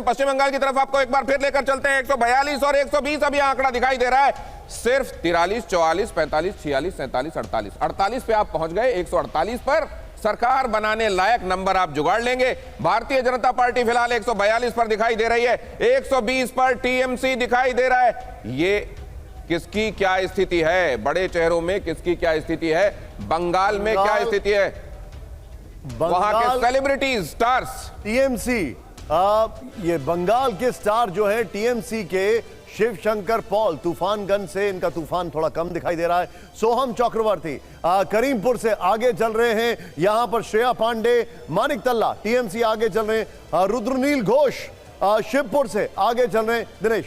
पश्चिम बंगाल की तरफ आपको एक बार फिर लेकर चलते हैं। 142 और 120 अभी आंकड़ा दिखाई दे रहा है। सिर्फ 43, 44, 45, 46, 47, 48 48 पे आप पहुंच गए। 148 पर सरकार बनाने लायक नंबर आप जुगाड़ लेंगे। भारतीय जनता पार्टी फिलहाल 142 पर दिखाई दे रही है, 120 पर टीएमसी दिखाई दे रहा है। ये किसकी क्या स्थिति है? बड़े चेहरों में किसकी क्या स्थिति है? बंगाल में क्या स्थिति है? वहां के सेलिब्रिटीज, स्टार्स, टीएमसी, ये बंगाल के स्टार जो है टीएमसी के शिव शंकर पॉल, तूफानगंज से इनका तूफान थोड़ा कम दिखाई दे रहा है। सोहम चक्रवर्ती करीमपुर से आगे चल रहे हैं। यहां पर श्रेया पांडे, मानिक तल्ला टीएमसी आगे चल रहे हैं। रुद्रनील घोष शिवपुर से आगे चल रहे हैं। दिनेश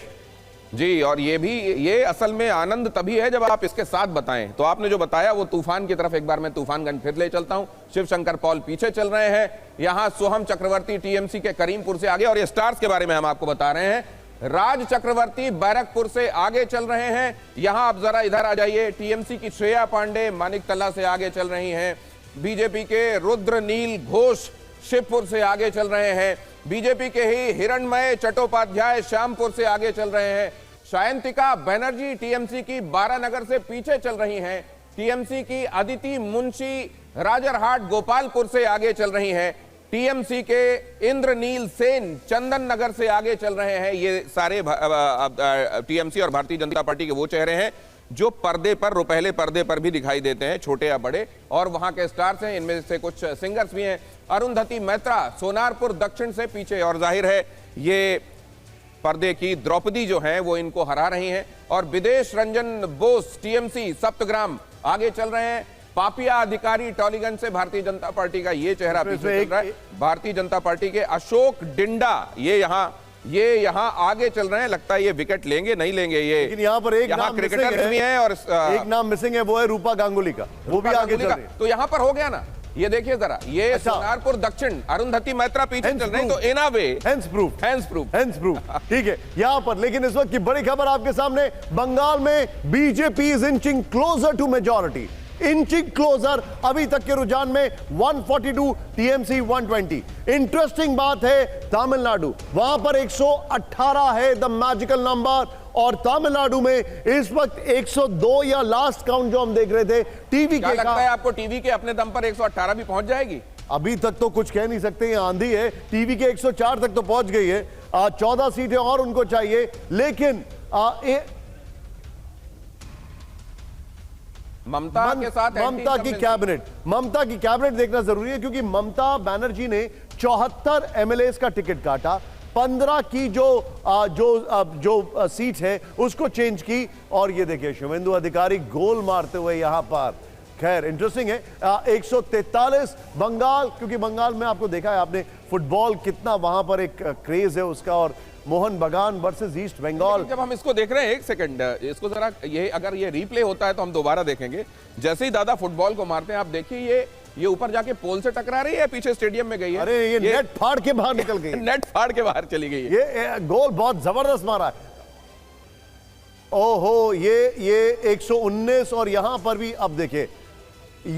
जी, और ये असल में आनंद तभी है जब आप इसके साथ बताएं। तो आपने जो बताया वो तूफान की तरफ एक बार मैं तूफानगंज फिर ले चलता हूं। शिव शंकर पॉल पीछे चल रहे हैं, यहां सोहम चक्रवर्ती टीएमसी के करीमपुर से आगे। और ये स्टार्स के बारे में हम आपको बता रहे हैं। राज चक्रवर्ती बैरकपुर से आगे चल रहे हैं। यहां आप जरा इधर आ जाइए। टीएमसी की श्रेया पांडे मानिक तल्ला से आगे चल रही हैं। बीजेपी के रुद्रनील घोष शिवपुर से आगे चल रहे हैं। बीजेपी के ही हिरणमय चट्टोपाध्याय श्यामपुर से आगे चल रहे हैं। सायंतिका बनर्जी टीएमसी की बारानगर से पीछे चल रही हैं। टीएमसी की अदिति मुंशी राजरहाट गोपालपुर से आगे चल रही हैं। टीएमसी के इंद्रनील सेन चंदन नगर से आगे चल रहे हैं। ये सारे टीएमसी और भारतीय जनता पार्टी के वो चेहरे हैं जो पर्दे पर, रुपहले पर्दे पर भी दिखाई देते हैं, छोटे या बड़े, और वहां के स्टार्स हैं। इनमें से कुछ सिंगर्स भी हैं। अरुंधति मैत्रा सोनारपुर दक्षिण से पीछे, और जाहिर है ये पर्दे की द्रौपदी जो है वो इनको हरा रही हैं। और विदेश रंजन बोस टीएमसी सप्तग्राम आगे चल रहे हैं। पापिया अधिकारी टॉलीगंज से भारतीय जनता पार्टी का ये चेहरा पीछे चल रहा है। भारतीय जनता पार्टी के अशोक डिंडा ये यहाँ आगे चल रहे हैं। लगता है ये विकेट लेंगे, नहीं लेंगे ये, लेकिन यहाँ पर एक नाम क्रिकेटर भी है और एक नाम मिसिंग है, वो है रूपा गांगुली का, वो भी आगे चल रही है। तो यहाँ पर हो गया ना, ये देखिए जरा, ये सोनारपुर दक्षिण अरुंधति मैत्रा पीछे चल रहे हैं। तो इन अ वे हैंड्स प्रूफ ठीक है यहाँ पर। लेकिन इस वक्त की बड़ी खबर आपके सामने, बंगाल में BJP is inching closer to majority, inching closer. अभी तक के रुझान में 142, टीएमसी 120। इंटरेस्टिंग बात है तमिलनाडु, वहां पर 118 है द मैजिकल नंबर, और तमिलनाडु में इस वक्त 102 या लास्ट काउंट जो हम देख रहे थे टीवी के। लगता है आपको टीवी के अपने दम पर 118 भी पहुंच जाएगी? अभी तक तो कुछ कह नहीं सकते, ये आंधी है। टीवी के 104 तक तो पहुंच गई है। 14 सीटें और उनको चाहिए। लेकिन ममता के साथ ममता की कैबिनेट देखना जरूरी है, क्योंकि ममता बनर्जी ने 74 एमएलए का टिकट काटा, 15 की जो सीट है उसको चेंज की। और ये देखिए शुभेंदु अधिकारी गोल मारते हुए यहां पर। खैर इंटरेस्टिंग है। 143 बंगाल, क्योंकि बंगाल में आपको देखा है आपने फुटबॉल कितना वहां पर एक क्रेज है उसका। और मोहन बगान वर्सेस ईस्ट बंगाल, जब हम इसको देख रहे हैं, एक सेकंड इसको जरा, ये अगर ये रिप्ले होता है तो हम दोबारा देखेंगे। जैसे ही दादा फुटबॉल को मारते हैं, आप देखिए ये ऊपर जाके पोल से टकरा रही है, पीछे स्टेडियम में गई है। अरे ये नेट फाड़ के बाहर निकल गई नेट फाड़ के बाहर चली गई है। ये गोल बहुत जबरदस्त मारा है। ओहो, ये 119। और यहां पर भी अब देखिए,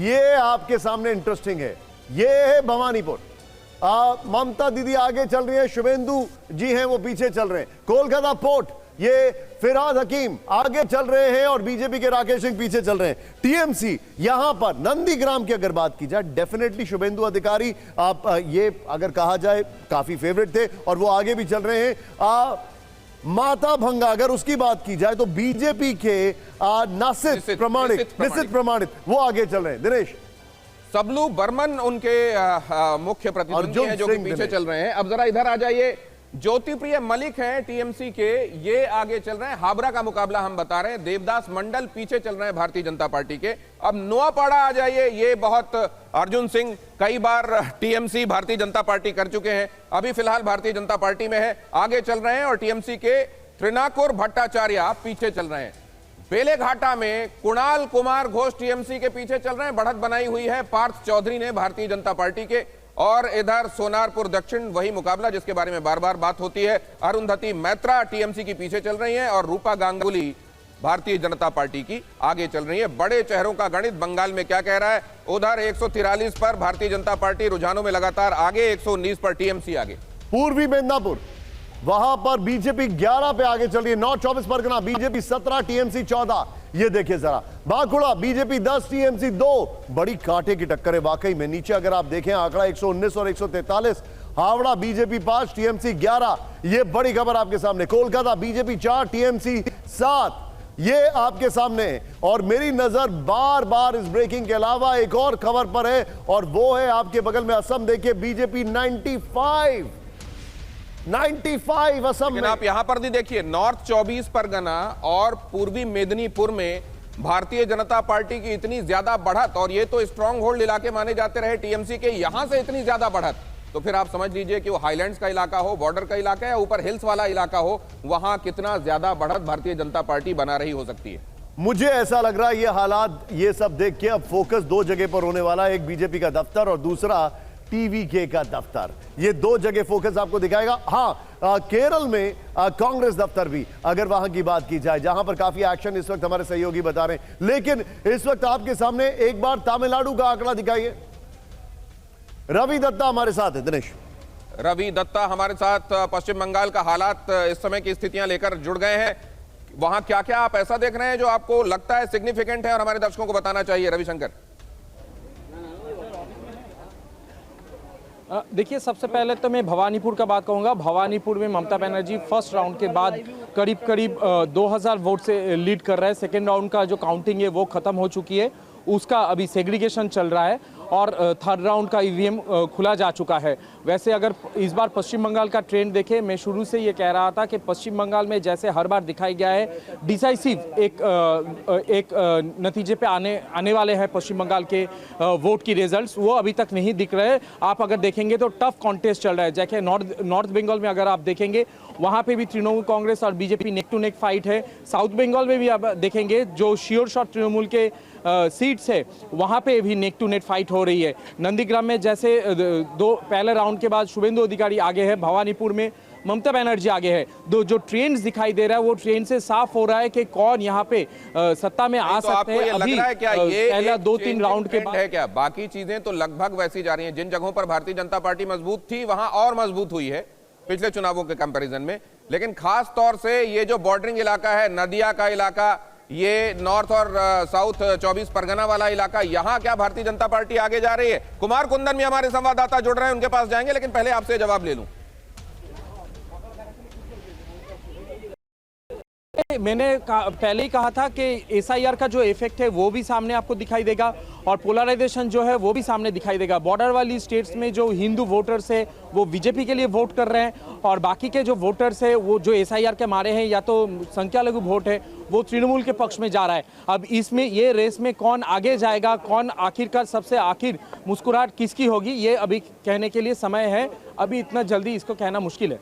ये आपके सामने इंटरेस्टिंग है। ये है भवानीपुर, ममता दीदी आगे चल रही है, शुभेंदु जी हैं वो पीछे चल रहे हैं। कोलकाता पोर्ट, ये फिराद हकीम आगे चल रहे हैं और बीजेपी के राकेश सिंह पीछे चल रहे हैं। टीएमसी यहां पर नंदीग्राम की अगर बात की जाए, डेफिनेटली शुभेंदु अधिकारी आप ये अगर कहा जाए काफी फेवरेट थे और वो आगे भी चल रहे हैं। माता भंगा अगर उसकी बात की जाए तो बीजेपी के निश्चित प्रमाणित वो आगे चल रहे हैं। दिनेश, सबलू बर्मन उनके मुख्य प्रतिद्वंदी हैं जो कि पीछे चल रहे हैं। अब जरा इधर आ जाइए, ज्योतिप्रिय मलिक हैं टीएमसी के, ये आगे चल रहे हैं। हाबरा का मुकाबला हम बता रहे हैं। देवदास मंडल पीछे चल रहे हैं भारतीय जनता पार्टी के। अब नोआपाड़ा आ जाइए, ये बहुत, अर्जुन सिंह कई बार टीएमसी भारतीय जनता पार्टी कर चुके हैं, अभी फिलहाल भारतीय जनता पार्टी में है, आगे चल रहे हैं। और टीएमसी के त्रिनाकुर भट्टाचार्य पीछे चल रहे हैं। बेलेघाटा में कुणाल कुमार घोष टीएमसी के पीछे चल रहे हैं, बढ़त बनाई हुई है पार्थ चौधरी ने भारतीय जनता पार्टी के। और इधर सोनारपुर दक्षिण वही मुकाबला जिसके बारे में बार बार बात होती है। अरुंधति मैत्रा टीएमसी की पीछे चल रही हैं और रूपा गांगुली भारतीय जनता पार्टी की आगे चल रही है। बड़े चेहरों का गणित बंगाल में क्या कह रहा है? उधर 143 पर भारतीय जनता पार्टी रुझानों में लगातार आगे, 119 पर टीएमसी आगे। पूर्वी मिदनापुर वहां पर बीजेपी 11 पे आगे चल रही है। North 24 Pargana BJP 17, TMC 14। ये देखिए जरा, बांकुड़ा बीजेपी 10, टीएमसी 2। बड़ी कांटे की टक्कर है वाकई में। नीचे अगर आप देखें आंकड़ा 119 और 143। Howrah BJP 5, TMC 11। ये बड़ी खबर आपके सामने। Kolkata BJP 4, TMC 7। ये आपके सामने। और मेरी नजर बार बार इस ब्रेकिंग के अलावा एक और खबर पर है, और वो है आपके बगल में असम। देखिए बीजेपी 95 असम में। आप यहां पर भी देखिए, नॉर्थ 24 परगना और पूर्वी मेदिनीपुर में भारतीय जनता पार्टी की इतनी ज्यादा बढ़त, और ये तो स्ट्रॉन्ग होल्ड इलाके माने जाते रहे टीएमसी के, यहां से इतनी ज्यादा बढ़त, तो फिर आप समझ लीजिए कि वो हाईलैंड्स का इलाका हो, बॉर्डर का इलाका या ऊपर हिल्स वाला इलाका हो, वहां कितना ज्यादा बढ़त भारतीय जनता पार्टी बना रही हो सकती है। मुझे ऐसा लग रहा है ये हालात, ये सब देख के अब फोकस दो जगह पर होने वाला है। एक बीजेपी का दफ्तर और दूसरा टीवीके का दफ्तर। ये दो जगह फोकस आपको दिखाएगा। हाँ, केरल में कांग्रेस दफ्तर भी, अगर वहां की बात की जाए, जहां पर काफी एक्शन इस वक्त हमारे सहयोगी बता रहे हैं। लेकिन इस वक्त आपके सामने एक बार तमिलनाडु का आंकड़ा दिखाइए। रवि दत्ता हमारे साथ है। दिनेश, रवि दत्ता हमारे साथ पश्चिम बंगाल का हालात, इस समय की स्थितियां लेकर जुड़ गए हैं। वहां क्या क्या आप ऐसा देख रहे हैं जो आपको लगता है सिग्निफिकेंट है और हमारे दर्शकों को बताना चाहिए? रविशंकर, देखिए, सबसे पहले तो मैं भवानीपुर का बात कहूँगा। भवानीपुर में ममता बनर्जी फर्स्ट राउंड के बाद करीब 2000 वोट से लीड कर रहे हैं। सेकेंड राउंड का जो काउंटिंग है वो खत्म हो चुकी है, उसका अभी सेग्रीगेशन चल रहा है, और थर्ड राउंड का ईवीएम खुला जा चुका है। वैसे अगर इस बार पश्चिम बंगाल का ट्रेंड देखें, मैं शुरू से ये कह रहा था कि पश्चिम बंगाल में जैसे हर बार दिखाई गया है डिसाइसिव एक नतीजे पे आने वाले हैं पश्चिम बंगाल के वोट की रिजल्ट्स, वो अभी तक नहीं दिख रहे। आप अगर देखेंगे तो टफ कॉन्टेस्ट चल रहा है। जैसे नॉर्थ बंगाल में अगर आप देखेंगे, वहाँ पे भी तृणमूल कांग्रेस और BJP neck to neck fight है। साउथ बंगाल में भी आप देखेंगे, जो श्योर शॉट तृणमूल के सीट्स है, वहाँ पे भी नेक टू नेक फाइट हो रही है। नंदीग्राम में जैसे पहले राउंड के बाद शुभेंदु अधिकारी आगे है, भवानीपुर में ममता बनर्जी आगे है। जो ट्रेंड्स दिखाई दे रहा है वो ट्रेंड से साफ हो रहा है कि कौन यहाँ पे सत्ता में आ सकते हैं। अभी पहला 2-3 राउंड के बाद है क्या? बाकी चीजें तो लगभग वैसी जा रही हैं। जिन जगहों पर भारतीय जनता पार्टी मजबूत थी वहां और मजबूत हुई है पिछले चुनावों के कंपैरिजन में। लेकिन खास तौर से ये जो बॉर्डरिंग इलाका है, नदिया का इलाका, ये नॉर्थ और साउथ 24 परगना वाला इलाका, यहां क्या भारतीय जनता पार्टी आगे जा रही है? कुमार कुंदन भी हमारे संवाददाता जुड़ रहे हैं, उनके पास जाएंगे, लेकिन पहले आपसे जवाब ले लूं। मैंने पहले ही कहा था कि एसआईआर का जो इफेक्ट है वो भी सामने आपको दिखाई देगा, और पोलराइजेशन जो है वो भी सामने दिखाई देगा। बॉर्डर वाली स्टेट्स में जो हिंदू वोटर्स है वो बीजेपी के लिए वोट कर रहे हैं, और बाकी के जो वोटर्स है वो जो एसआईआर के मारे हैं या तो संख्या लघु वोट है वो तृणमूल के पक्ष में जा रहा है। अब इसमें ये रेस में कौन आगे जाएगा, कौन आखिरकार सबसे आखिर मुस्कुराहट किसकी होगी, ये अभी कहने के लिए समय है। अभी इतना जल्दी इसको कहना मुश्किल है।